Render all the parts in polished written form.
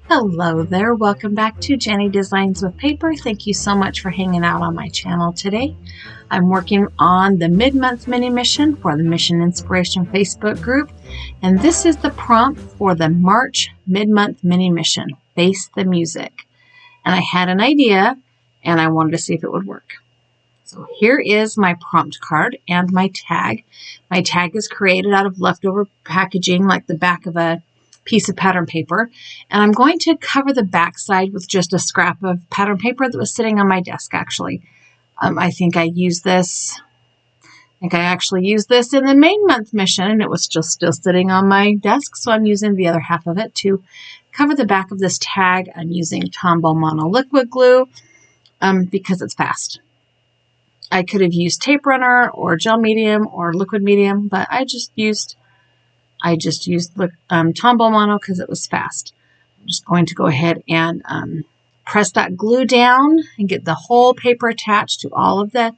Hello there, welcome back to Jennie Designs with Paper. Thank you so much for hanging out on my channel today. I'm working on the mid-month mini mission for the Mission Inspiration Facebook group, and this is the prompt for the March mid-month mini mission, Face the Music. And I had an idea and I wanted to see if it would work. So here is my prompt card and my tag. My tag is created out of leftover packaging like the back of a piece of pattern paper, and I'm going to cover the back side with just a scrap of pattern paper that was sitting on my desk actually. I think I actually used this in the main month mission and it was just still sitting on my desk, so I'm using the other half of it to cover the back of this tag. I'm using Tombow Mono liquid glue because it's fast. I could have used tape runner or gel medium or liquid medium, but I just used Tombow Mono because it was fast. I'm just going to go ahead and press that glue down and get the whole paper attached to all of the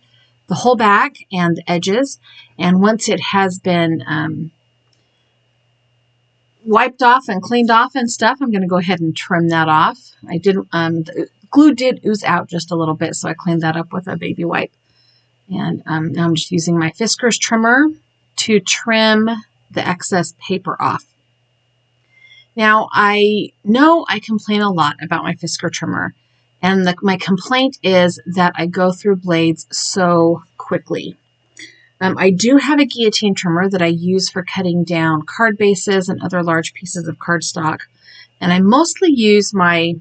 whole back and the edges. And once it has been wiped off and cleaned off and stuff, I'm going to go ahead and trim that off. The glue did ooze out just a little bit, so I cleaned that up with a baby wipe. And now I'm just using my Fiskars trimmer to trim the excess paper off. Now, I know I complain a lot about my Fiskars trimmer, and my complaint is that I go through blades so quickly. I do have a guillotine trimmer that I use for cutting down card bases and other large pieces of cardstock, and I mostly use my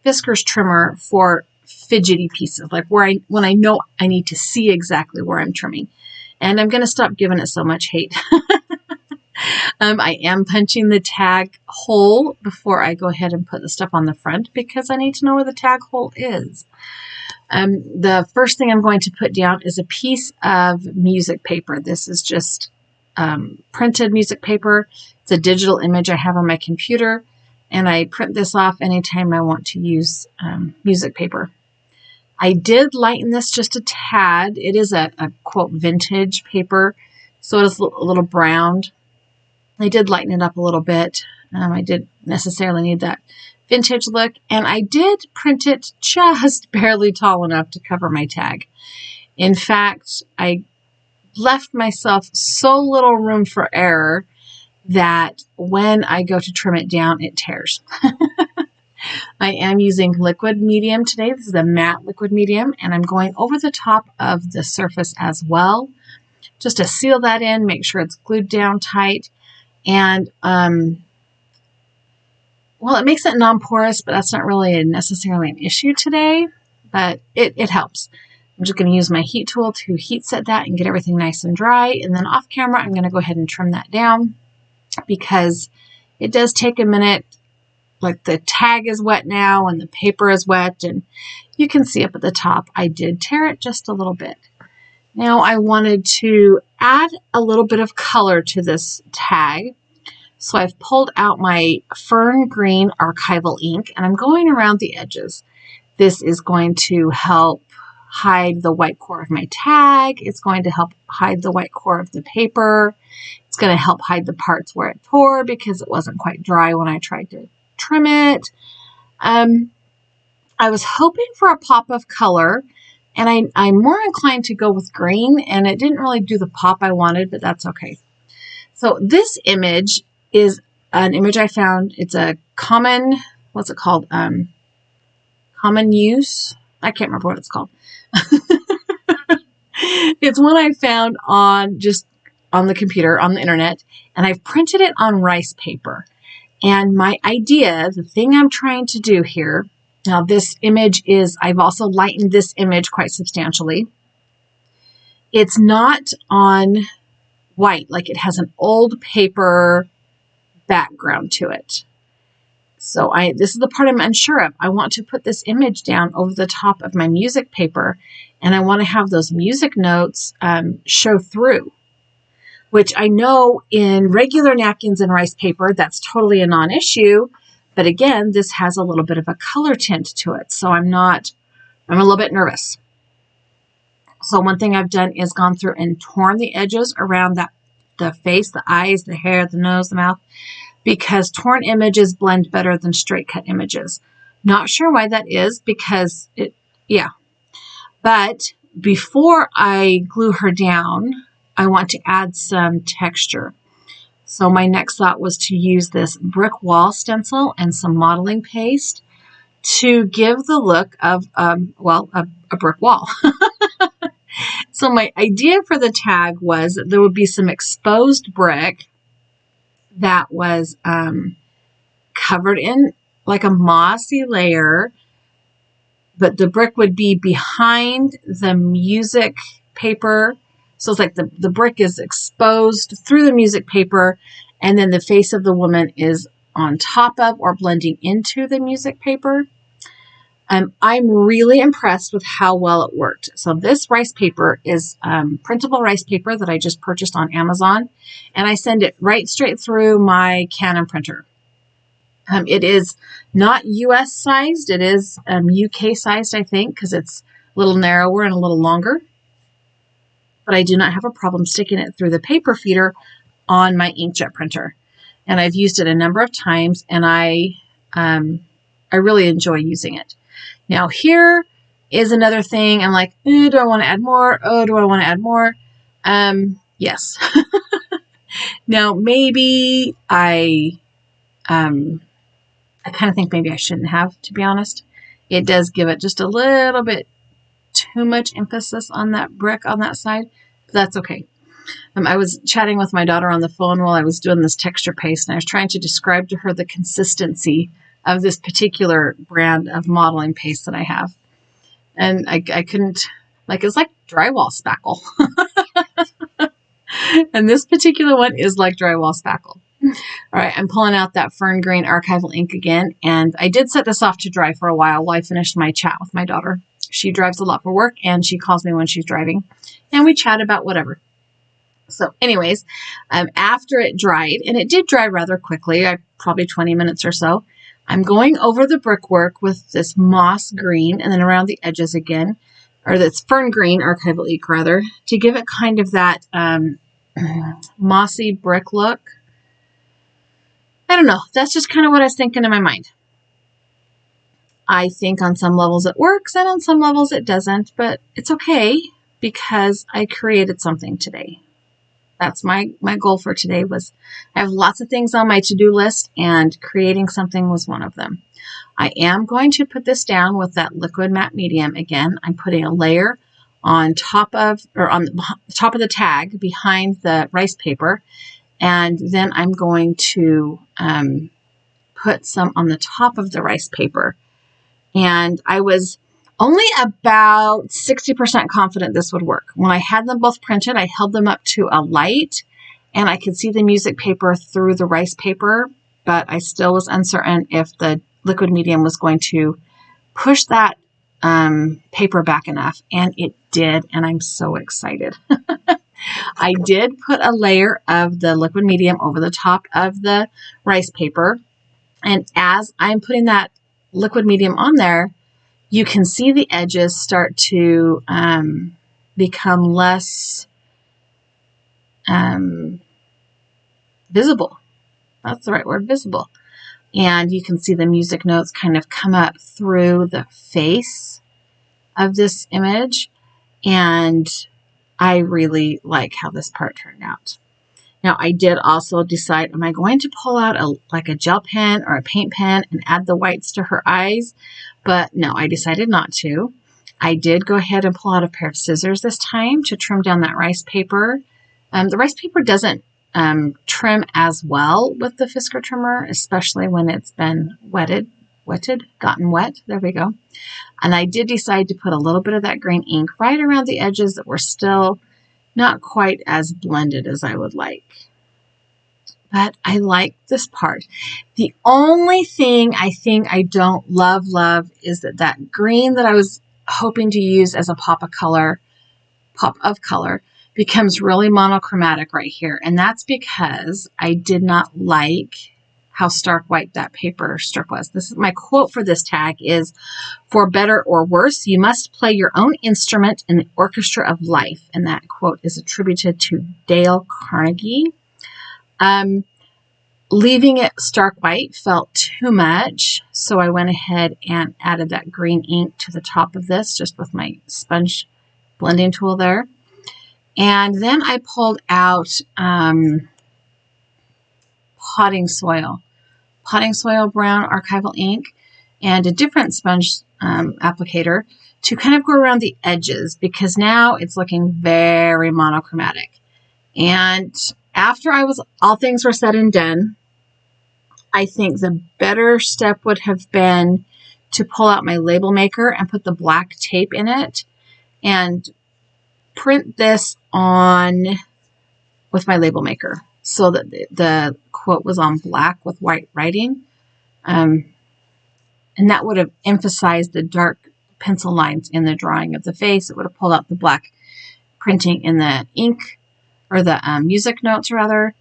Fiskars trimmer for fidgety pieces, like when I know I need to see exactly where I'm trimming. And I'm going to stop giving it so much hate. I am punching the tag hole before I go ahead and put the stuff on the front because I need to know where the tag hole is. The first thing I'm going to put down is a piece of music paper. This is just printed music paper. It's a digital image I have on my computer, and I print this off anytime I want to use music paper. I did lighten this just a tad. It is a quote vintage paper, so it is a little browned. I did lighten it up a little bit. I didn't necessarily need that vintage look, and I did print it just barely tall enough to cover my tag. In fact, I left myself so little room for error that when I go to trim it down, it tears. I am using liquid medium today. This is a matte liquid medium, and I'm going over the top of the surface as well, just to seal that in, make sure it's glued down tight. And, well, it makes it non-porous, but that's not really necessarily an issue today, but it helps. I'm just going to use my heat tool to heat set that and get everything nice and dry. And then off camera, I'm going to go ahead and trim that down because it does take a minute. Like the tag is wet now and the paper is wet, and you can see up at the top, I did tear it just a little bit. Now I wanted to add a little bit of color to this tag. So I've pulled out my fern green archival ink and I'm going around the edges. This is going to help hide the white core of my tag. It's going to help hide the white core of the paper. It's going to help hide the parts where it tore because it wasn't quite dry when I tried to trim it. I was hoping for a pop of color, and I'm more inclined to go with green, and it didn't really do the pop I wanted, but that's okay. So this image is an image I found. It's a common, what's it called? Common use. I can't remember what it's called. It's one I found on the computer, on the internet, and I've printed it on rice paper. And my idea, the thing I'm trying to do here, now this image is, I've also lightened this image quite substantially. It's not on white, like it has an old paper background to it. So this is the part I'm unsure of. I want to put this image down over the top of my music paper, and I want to have those music notes show through. Which I know in regular napkins and rice paper, that's totally a non-issue. But again, this has a little bit of a color tint to it. So I'm a little bit nervous. So one thing I've done is gone through and torn the edges around the face, the eyes, the hair, the nose, the mouth. because torn images blend better than straight cut images. Not sure why that is, because yeah. But before I glue her down, I want to add some texture. So my next thought was to use this brick wall stencil and some modeling paste to give the look of, a brick wall. So my idea for the tag was that there would be some exposed brick that was covered in like a mossy layer, but the brick would be behind the music paper. So it's like the brick is exposed through the music paper, and then the face of the woman is on top of or blending into the music paper. I'm really impressed with how well it worked. So this rice paper is printable rice paper that I just purchased on Amazon, and I send it right straight through my Canon printer. It is not US sized. It is UK sized, I think, because it's a little narrower and a little longer. But I do not have a problem sticking it through the paper feeder on my inkjet printer. And I've used it a number of times, and I really enjoy using it. Now here is another thing. I'm like, do I want to add more? Oh, do I want to add more? Yes. Now maybe I kind of think maybe I shouldn't have, to be honest. It does give it just a little bit too much emphasis on that brick on that side, but that's okay. I was chatting with my daughter on the phone while I was doing this texture paste, and I was trying to describe to her the consistency of this particular brand of modeling paste that I have. And I couldn't, like, it's like drywall spackle. And this particular one is like drywall spackle. All right, I'm pulling out that Fern Green archival ink again, and I did set this off to dry for a while I finished my chat with my daughter. She drives a lot for work, and she calls me when she's driving, and we chat about whatever. So anyways, after it dried, and it did dry rather quickly, probably 20 minutes or so, I'm going over the brickwork with this moss green and then around the edges again, or that's Fern Green archival ink rather, to give it kind of that mossy brick look. I don't know. That's just kind of what I was thinking in my mind. I think on some levels it works and on some levels it doesn't, but it's okay because I created something today. That's my goal for today. Was I have lots of things on my to-do list, and creating something was one of them. I am going to put this down with that liquid matte medium again. I'm putting a layer on top of, or on the top of the tag behind the rice paper, and then I'm going to put some on the top of the rice paper. And I was only about 60% confident this would work. When I had them both printed, I held them up to a light, and I could see the music paper through the rice paper, but I still was uncertain if the liquid medium was going to push that paper back enough, and it did, and I'm so excited. I did put a layer of the liquid medium over the top of the rice paper, and as I'm putting that liquid medium on there, you can see the edges start to become less visible. That's the right word, visible. And you can see the music notes kind of come up through the face of this image. And I really like how this part turned out. Now, I did also decide, am I going to pull out a gel pen or a paint pen and add the whites to her eyes? But no, I decided not to. I did go ahead and pull out a pair of scissors this time to trim down that rice paper. The rice paper doesn't trim as well with the Fisker trimmer, especially when it's been gotten wet. There we go. And I did decide to put a little bit of that green ink right around the edges that were still not quite as blended as I would like. But I like this part. The only thing I think I don't love is that green that I was hoping to use as a pop of color becomes really monochromatic right here. And that's because I did not like how stark white that paper strip was. This is my quote for this tag is, "For better or worse, you must play your own instrument in the orchestra of life." And that quote is attributed to Dale Carnegie. Leaving it stark white felt too much, so I went ahead and added that green ink to the top of this just with my sponge blending tool there. And then I pulled out potting soil brown archival ink and a different sponge applicator to kind of go around the edges, because now it's looking very monochromatic. And after all things were said and done, I think the better step would have been to pull out my label maker and put the black tape in it and print this on with my label maker so that the quote was on black with white writing. And that would have emphasized the dark pencil lines in the drawing of the face. It would have pulled out the black printing in the ink, or the music notes rather.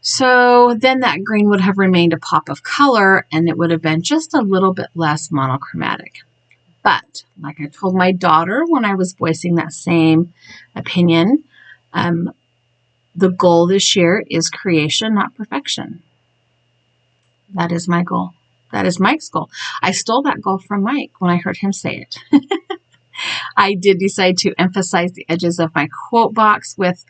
So then that green would have remained a pop of color, and it would have been just a little bit less monochromatic. But like I told my daughter when I was voicing that same opinion, the goal this year is creation, not perfection. That is my goal. That is Mike's goal. I stole that goal from Mike when I heard him say it. I did decide to emphasize the edges of my quote box with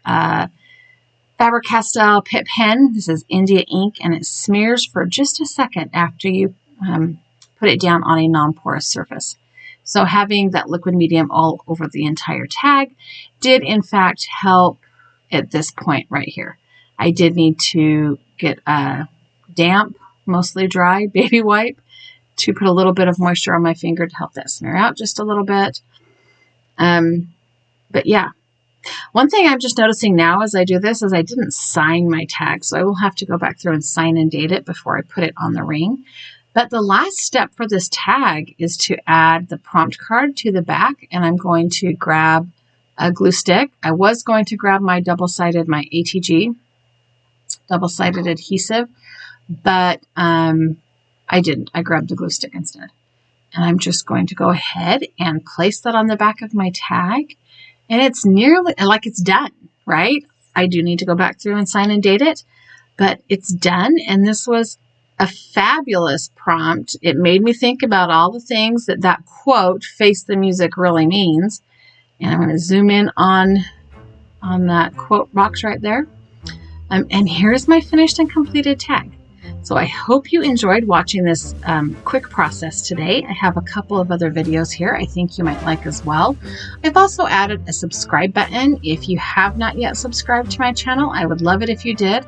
Faber-Castell Pitt pen. This is India ink, and it smears for just a second after you put it down on a non-porous surface. So having that liquid medium all over the entire tag did in fact help at this point right here. I did need to get a damp, mostly dry baby wipe to put a little bit of moisture on my finger to help that smear out just a little bit. But yeah, one thing I'm just noticing now as I do this is I didn't sign my tag, so I will have to go back through and sign and date it before I put it on the ring. But the last step for this tag is to add the prompt card to the back, and I'm going to grab a glue stick. I was going to grab my double-sided, my ATG, double-sided adhesive, but I didn't. I grabbed the glue stick instead. And I'm just going to go ahead and place that on the back of my tag. And it's nearly like it's done, right? I do need to go back through and sign and date it, but it's done. And this was a fabulous prompt. It made me think about all the things that quote, "Face the Music," really means. And I'm going to zoom in on that quote box right there. And here's my finished and completed tag. So I hope you enjoyed watching this quick process today. I have a couple of other videos here I think you might like as well. I've also added a subscribe button. If you have not yet subscribed to my channel, I would love it if you did.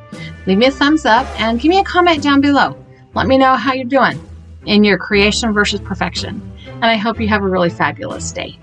Leave me a thumbs up and give me a comment down below. Let me know how you're doing in your creation versus perfection. And I hope you have a really fabulous day.